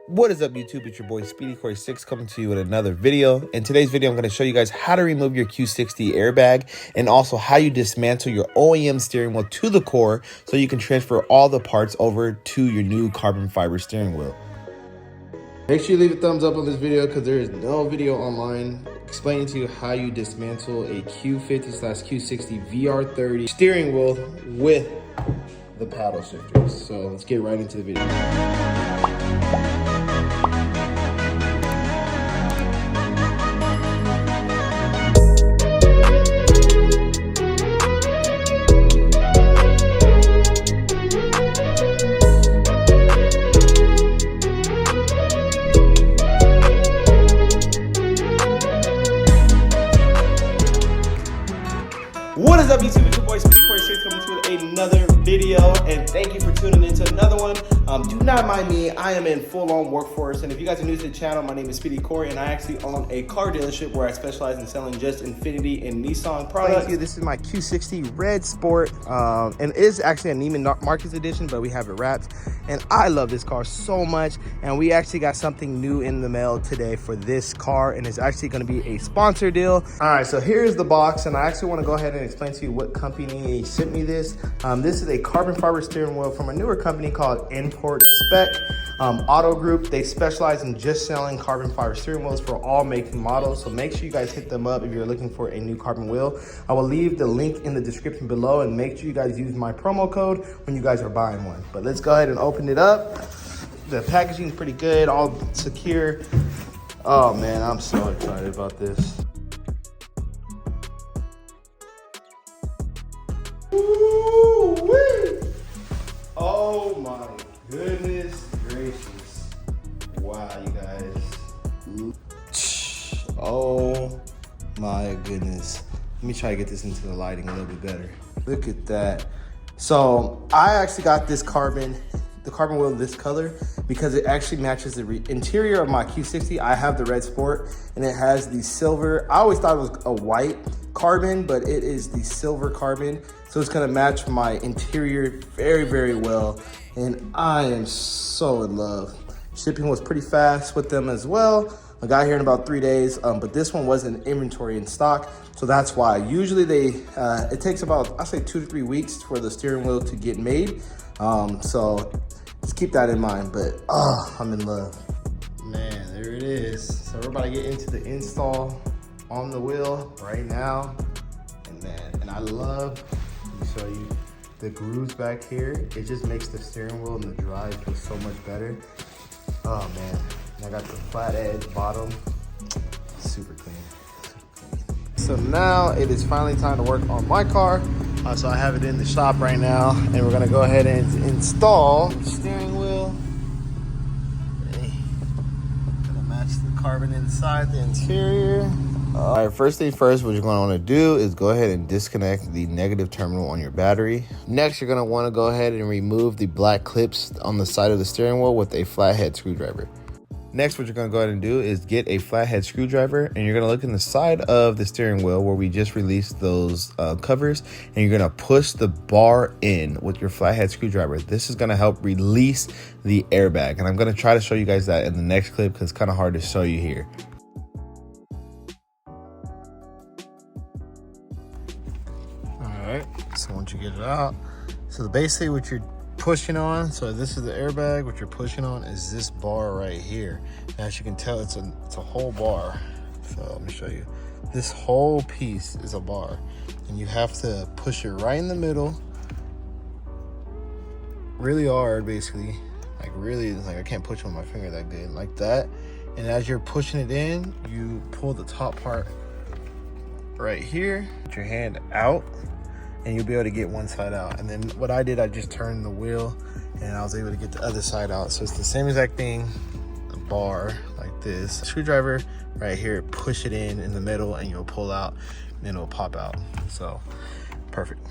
What is up, YouTube? It's your boy Speedy Corey 6 coming to you with another video. In today's video, I'm going to show you guys how to remove your Q60 airbag and also how you dismantle your OEM steering wheel to the core so you can transfer all the parts over to your new carbon fiber steering wheel. Make sure you leave a thumbs up on this video because there is no video online explaining to you how you dismantle a Q50/Q60 VR30 steering wheel with the paddle shifters. So let's get right into the video. What is up, YouTube? It's your boy Speedy Corey 6 coming to you with another video, and thank you for tuning into another one. Do not mind me, I am in full-on workforce, and if you guys are new to the channel, my name is Speedy Corey, and I actually own a car dealership where I specialize in selling just Infiniti and Nissan products. This is my Q60 Red Sport, and it is actually a Neiman Marcus edition, but we have it wrapped, and I love this car so much, and we actually got something new in the mail today for this car, and it's actually going to be a sponsor deal. All right, so here's the box, and I actually want to go ahead and explain to you what company sent me this. This is a carbon fiber steering wheel from a newer company called Import Spec Auto Group. They specialize in just selling carbon fiber steering wheels for all make and models, so make sure you guys hit them up if you're looking for a new carbon wheel. I will leave the link in the description below, and make sure you guys use my promo code when you guys are buying one. But let's go ahead and open it up. The packaging is pretty good, all secure. Oh man, I'm so excited about this. Ooh-wee. Oh my goodness gracious. Wow, you guys. Oh my goodness. Let me try to get this into the lighting a little bit better. Look at that. So I actually got this carbon wheel this color because it actually matches the interior of my Q60. I have the Red Sport and it has the silver. I always thought it was a white carbon, but it is the silver carbon. So it's gonna match my interior very, very well. And I am so in love. Shipping was pretty fast with them as well. I got here in about 3 days, but this one wasn't inventory in stock. So that's why. Usually it takes about, I say 2 to 3 weeks for the steering wheel to get made. So just keep that in mind, but I'm in love. Man, there it is. So we're about to get into the install on the wheel right now. And man, and I love, let me show you the grooves back here. It just makes the steering wheel and the drive feel so much better. Oh man, and I got the flat edge bottom, super clean. So now it is finally time to work on my car. So I have it in the shop right now, and we're gonna go ahead and install the steering wheel. Okay. Gonna match the carbon inside the interior. All right, first thing first, what you're gonna wanna do is go ahead and disconnect the negative terminal on your battery. Next, you're gonna wanna go ahead and remove the black clips on the side of the steering wheel with a flathead screwdriver. Next, what you're gonna go ahead and do is get a flathead screwdriver, and you're gonna look in the side of the steering wheel where we just released those covers, and you're gonna push the bar in with your flathead screwdriver. This is gonna help release the airbag, and I'm gonna try to show you guys that in the next clip because it's kind of hard to show you here. All right, so once you get it out, so basically what you're pushing on, so this is the airbag, what you're pushing on is this bar right here. And as you can tell, it's a whole bar. So let me show you. This whole piece is a bar, and you have to push it right in the middle really hard, basically, like really, like I can't push on my finger that good, like that. And as you're pushing it in, you pull the top part right here, put your hand out, and you'll be able to get one side out. And then what I did, I just turned the wheel and I was able to get the other side out. So it's the same exact thing, the bar like this. Screwdriver right here, push it in the middle, and you'll pull out and it'll pop out. So perfect.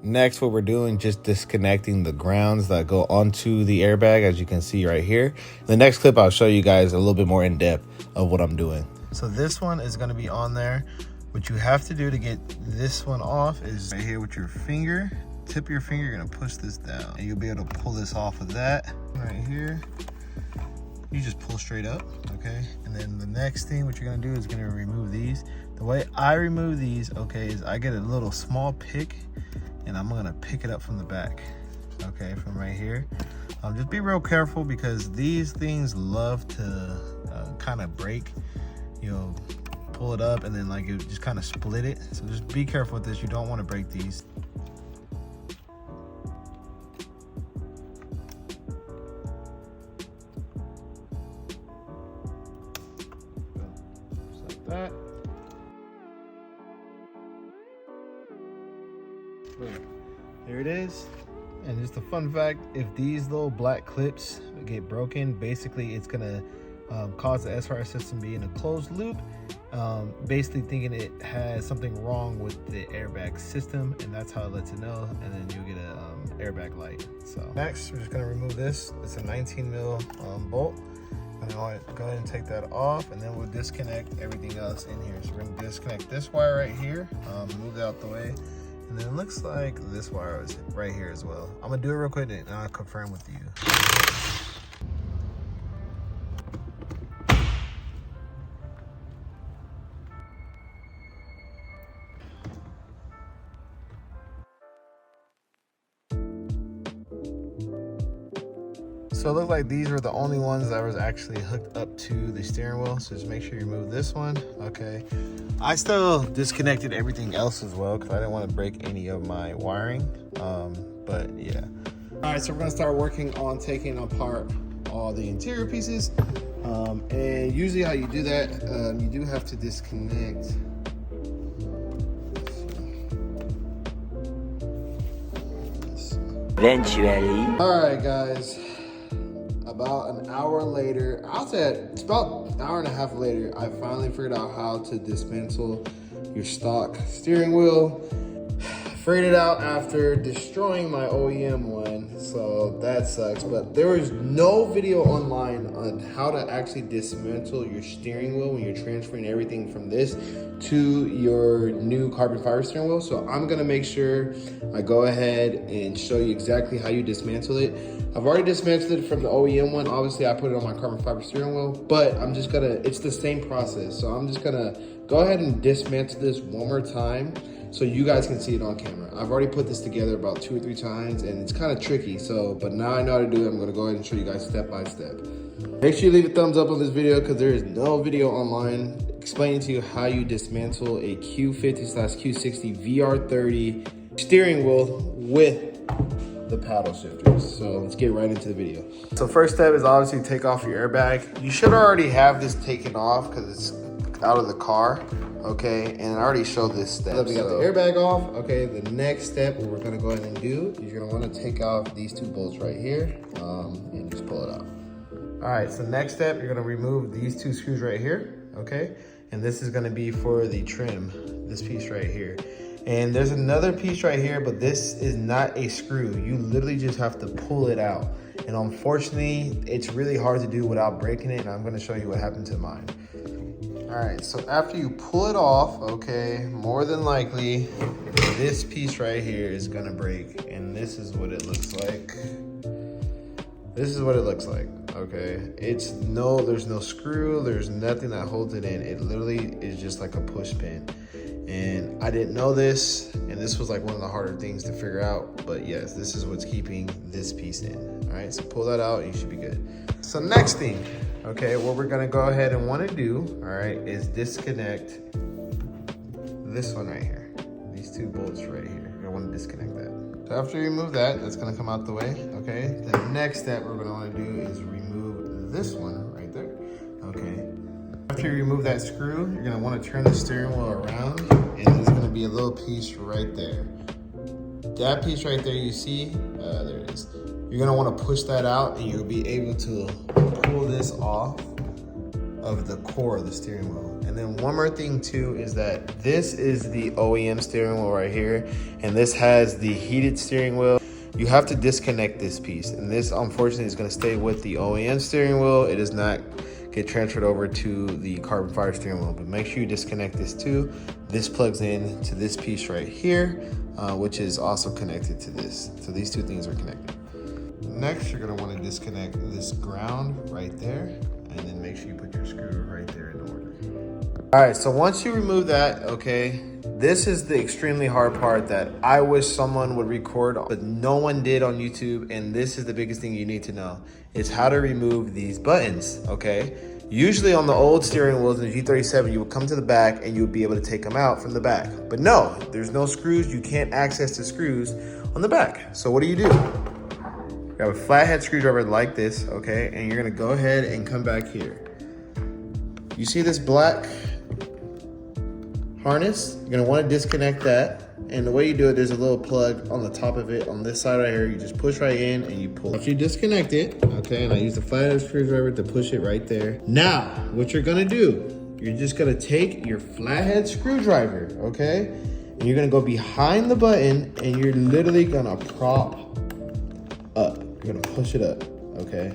Next, what we're doing, just disconnecting the grounds that go onto the airbag, as you can see right here. The next clip, I'll show you guys a little bit more in depth of what I'm doing. So this one is gonna be on there. What you have to do to get this one off is right here with your finger, tip of your finger, you're gonna push this down and you'll be able to pull this off of that right here. you just pull straight up, okay? And then the next thing, what you're gonna do is gonna remove these. The way I remove these, okay, is I get a little small pick and I'm gonna pick it up from the back, okay, from right here. Just be real careful because these things love to kind of break. You'll pull it up and then like you just kind of split it. So just be careful with this. You don't want to break these. Just like that. Boom. There it is. And just a fun fact, if these little black clips get broken, basically it's gonna cause the SRI system to be in a closed loop, basically thinking it has something wrong with the airbag system, and that's how it lets it know, and then you'll get a airbag light. So next, we're just gonna remove this. It's a 19 mil bolt. I'm gonna go ahead and take that off, and then we'll disconnect everything else in here. So we're gonna disconnect this wire right here, move it out the way. And then it looks like this wire is right here as well. I'm gonna do it real quick and I'll confirm with you. So it looked like these were the only ones that was actually hooked up to the steering wheel. So just make sure you remove this one, okay? I still disconnected everything else as well because I didn't want to break any of my wiring, but yeah. All right, so we're gonna start working on taking apart all the interior pieces. And usually how you do that, you do have to disconnect. Eventually. All right, guys. About an hour later, I'll say it's about an hour and a half later, I finally figured out how to dismantle your stock steering wheel. Figured it out after destroying my OEM one, so that sucks. But there was no video online on how to actually dismantle your steering wheel when you're transferring everything from this to your new carbon fiber steering wheel. So I'm gonna make sure I go ahead and show you exactly how you dismantle it. I've already dismantled it from the OEM one. Obviously I put it on my carbon fiber steering wheel, but it's the same process. So I'm just gonna go ahead and dismantle this one more time so you guys can see it on camera. I've already put this together about 2 or 3 times and it's kind of tricky. But now I know how to do it. I'm gonna go ahead and show you guys step by step. Make sure you leave a thumbs up on this video because there is no video online explaining to you how you dismantle a Q50/Q60 VR30 steering wheel with the paddle shifters. So let's get right into the video. So first step is obviously take off your airbag. You should already have this taken off because it's out of the car, okay? And I already showed this step. So we got the airbag off, okay? The next step, what we're gonna go ahead and do, is you're gonna wanna take off these 2 bolts right here and just pull it out. All right, so next step, you're gonna remove these 2 screws right here, okay? And this is gonna be for the trim, this piece right here. And there's another piece right here, but this is not a screw. You literally just have to pull it out. And unfortunately, it's really hard to do without breaking it, and I'm gonna show you what happened to mine. All right, so after you pull it off, okay, more than likely, this piece right here is gonna break, and this is what it looks like. This is what it looks like, okay? There's no screw, there's nothing that holds it in. It literally is just like a push pin. And I didn't know this, and this was like one of the harder things to figure out, but yes, this is what's keeping this piece in. All right, so pull that out, you should be good. So next thing, okay, what we're gonna go ahead and wanna do, all right, is disconnect this one right here. These 2 bolts right here, you're gonna wanna disconnect that. So after you remove that, that's gonna come out the way, okay? The next step we're gonna wanna do is remove this one right there, okay? After you remove that screw, you're gonna wanna turn the steering wheel around, and there's gonna be a little piece right there. That piece right there you see, there it is. You're gonna wanna push that out and you'll be able to pull this off of the core of the steering wheel. And then one more thing too is that this is the OEM steering wheel right here, and this has the heated steering wheel. You have to disconnect this piece, and this unfortunately is gonna stay with the OEM steering wheel. It does not get transferred over to the carbon fiber steering wheel, but make sure you disconnect this too. This plugs in to this piece right here, which is also connected to this. So these 2 things are connected. Next, you're gonna wanna disconnect this ground right there, All right, so once you remove that, okay, this is the extremely hard part that I wish someone would record, but no one did on YouTube, and this is the biggest thing you need to know, is how to remove these buttons, okay? Usually on the old steering wheels in the G37, you would come to the back and you would be able to take them out from the back. But no, there's no screws. You can't access the screws on the back. So what do? You have a flathead screwdriver like this, okay? And you're gonna go ahead and come back here. You see this black harness? You're gonna wanna disconnect that. And the way you do it, there's a little plug on the top of it. On this side right here, you just push right in and you pull. After you disconnect it, okay, and I use the flathead screwdriver to push it right there. Now, what you're gonna do, you're just gonna take your flathead screwdriver, okay? And you're gonna go behind the button and you're literally gonna prop up. You're gonna push it up, okay?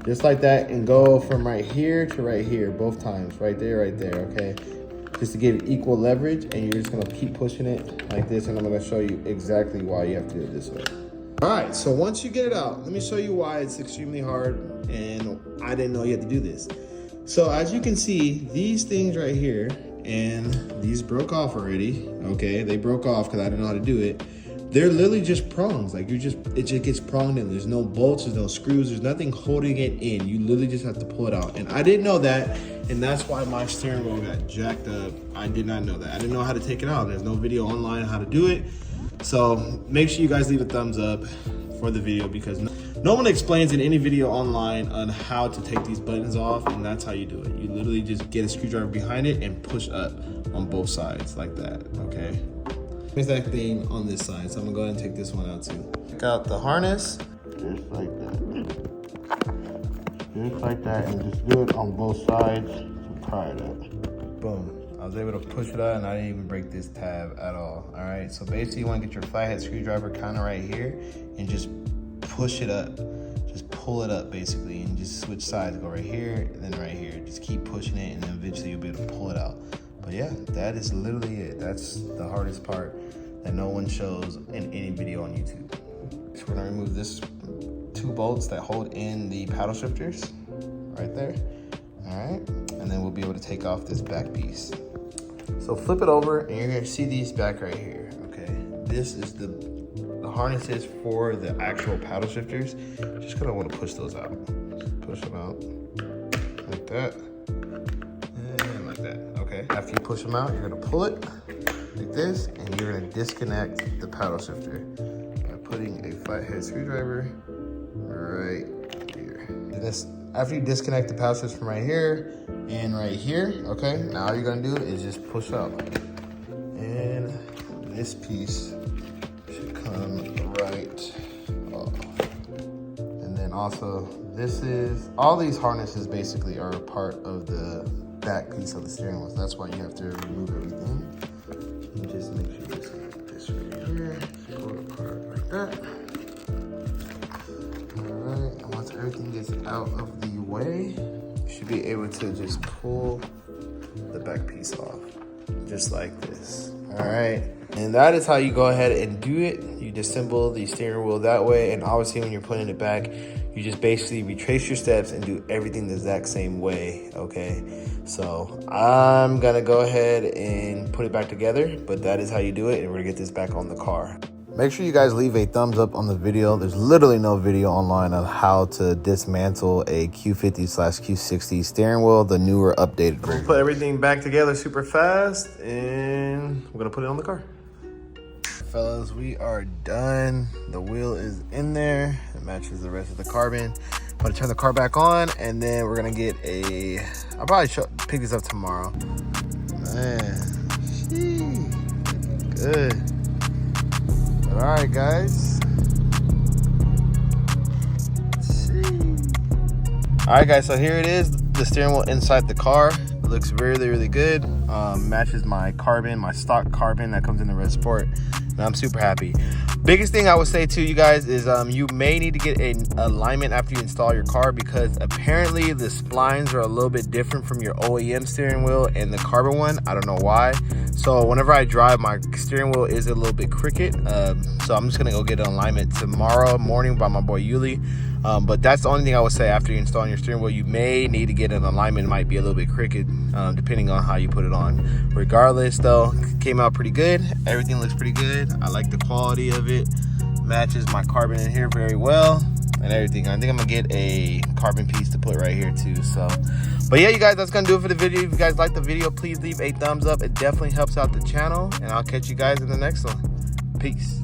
Just like that, and go from right here to right here, both times, right there, okay? Just to give it equal leverage, and you're just gonna keep pushing it like this, and I'm gonna show you exactly why you have to do it this way. All right, so once you get it out, let me show you why it's extremely hard, and I didn't know you had to do this. So as you can see, these things right here, and these broke off already, okay? They broke off because I didn't know how to do it. They're literally just prongs, like it just gets pronged in. There's no bolts, there's no screws, there's nothing holding it in. You literally just have to pull it out. And I didn't know that, and that's why my steering wheel got jacked up. I did not know that. I didn't know how to take it out. There's no video online on how to do it. So make sure you guys leave a thumbs up for the video, because no one explains in any video online on how to take these buttons off, and that's how you do it. You literally just get a screwdriver behind it and push up on both sides like that, okay? Exact thing on this side, so I'm gonna go ahead and take this one out too. Take out the harness, just like that, and just do it on both sides. So try it out. Boom. I was able to push it out, and I didn't even break this tab at all. All right, so basically you want to get your flathead screwdriver kind of right here and just push it up. Just pull it up basically, and just switch sides. Go right here and then right here. Just keep pushing it, and then eventually you'll be able to pull it out. But yeah, that is literally it. That's the hardest part that no one shows in any video on YouTube. So we're gonna remove this 2 bolts that hold in the paddle shifters right there. All right, and then we'll be able to take off this back piece. So flip it over and you're gonna see these back right here, okay? This is the harnesses for the actual paddle shifters. Just gonna wanna push those out. Just push them out like that. And like that, okay? After you push them out, you're gonna pull it like this, and you're gonna disconnect the paddle shifter by putting a flathead screwdriver right here. And this, after you disconnect the paddle shifter from right here and right here, okay? Now all you're gonna do is just push up. And this piece should come right off. And then also, this is, all these harnesses basically are a part of the back piece of the steering wheel. So that's why you have to remove everything. And just make sure you just get this right here. Pull it apart like that. All right, and once everything gets out of the way, you should be able to just pull the back piece off, just like this. All right, and that is how you go ahead and do it. You disassemble the steering wheel that way, and obviously when you're putting it back, you just basically retrace your steps and do everything the exact same way, okay? So I'm gonna go ahead and put it back together, but that is how you do it, and we're gonna get this back on the car. Make sure you guys leave a thumbs up on the video. There's literally no video online on how to dismantle a Q50/Q60 steering wheel, the newer updated version. We'll put everything back together super fast, and we're gonna put it on the car. Fellas, we are done. The wheel is in there. It matches the rest of the carbon. I'm gonna turn the car back on, and then we're gonna get a, I'll probably pick this up tomorrow. Man, good. All right, guys. All right, guys, so here it is, the steering wheel inside the car. It looks really, really good. Matches my carbon, my stock carbon that comes in the red sport. And I'm super happy. Biggest thing I would say to you guys is you may need to get an alignment after you install your car, because apparently the splines are a little bit different from your OEM steering wheel and the carbon one. I don't know why. So whenever I drive, my steering wheel is a little bit crooked. So I'm just gonna go get an alignment tomorrow morning by my boy Yuli. But that's the only thing I would say. After you install your steering wheel, you may need to get an alignment. It might be a little bit crooked, depending on how you put it on. Regardless though, came out pretty good. Everything looks pretty good. I like the quality of it. Matches my carbon in here very well and everything. I think I'm gonna get a carbon piece to put right here too. So, but yeah, you guys, that's gonna do it for the video. If you guys like the video, please leave a thumbs up. It definitely helps out the channel, and I'll catch you guys in the next one. Peace.